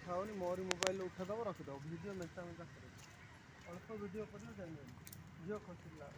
उठाओनी मोरी mobile उठा दब रखिद video मेचा मेचा कर अल्प वीडियो कर झील खसला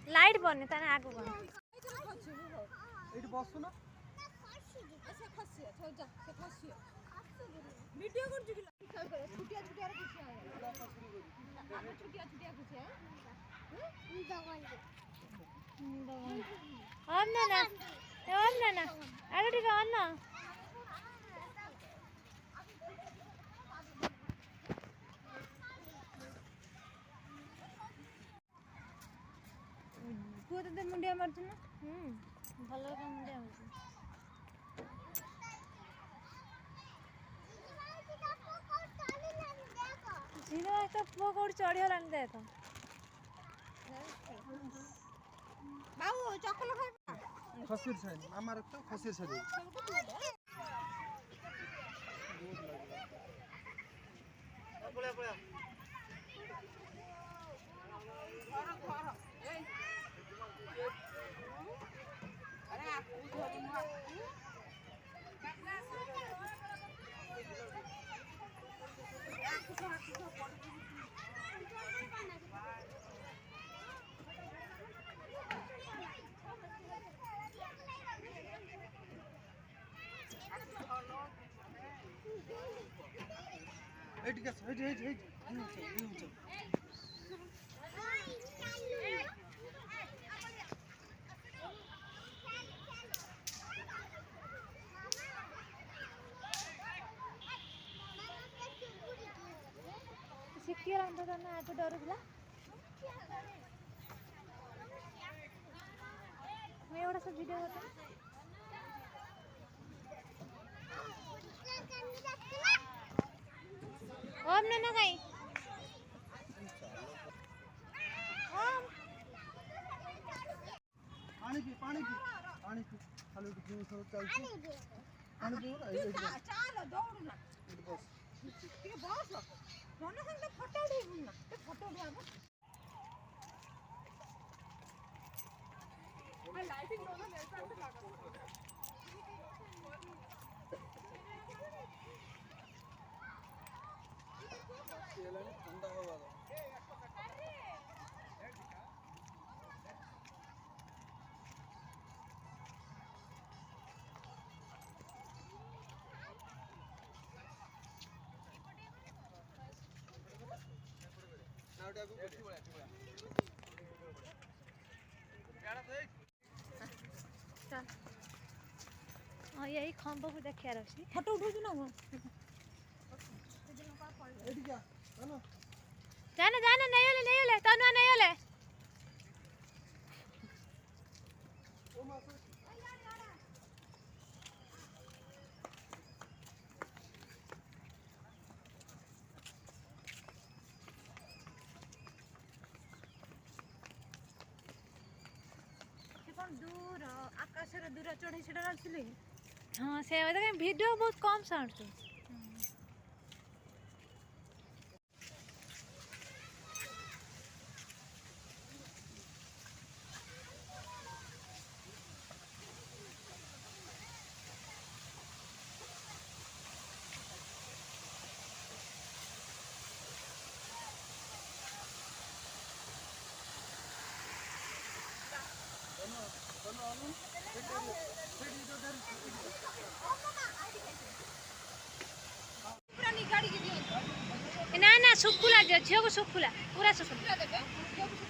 लाइट बने ताने आगो बने एठी बसु ना से खसी छ जा से खसी वीडियो कर जुगी छुटिया छुटिया रे किछ है छुटिया छुटिया किछ है अन्ना ना आरो ठीक अन्ना तू तो मुंडिया मारछ ना भलो का मुंडिया मारछ जीरो एक पो कोड चढ़ी हलान दे तो बाबू चकल खाइ खसीर छैन आमार त खसीर छ पळे पळे अरे आप धोरी ना एठी गस एठी सिक्योर अंदर ना आगे डरला मैं एवढा सा वीडियो होता ओम ना काही ओम पानी पी खाली पी सब चलছি पानी पी ना चलो दौड़ ना बस के बस दोनों संग फोटो उठाइबू ना ते फोटो उठाबो और लाइटिंग दोनों ऐसा से लगा ठंडा हवा दो यही खंबो को देखिया रही फोटो उठाऊ ना एठी क्या हेलो जाने जाने नहीं होले तनुआ नहीं होले ओ मासो दूर आकाश रे दूर चढ़ी छडा आछले हाँ से वीडियो बहुत कम साउंड पुरानी गाड़ी के ना ना सुखुला झियो को सुखुला पूरा सुखुला देबे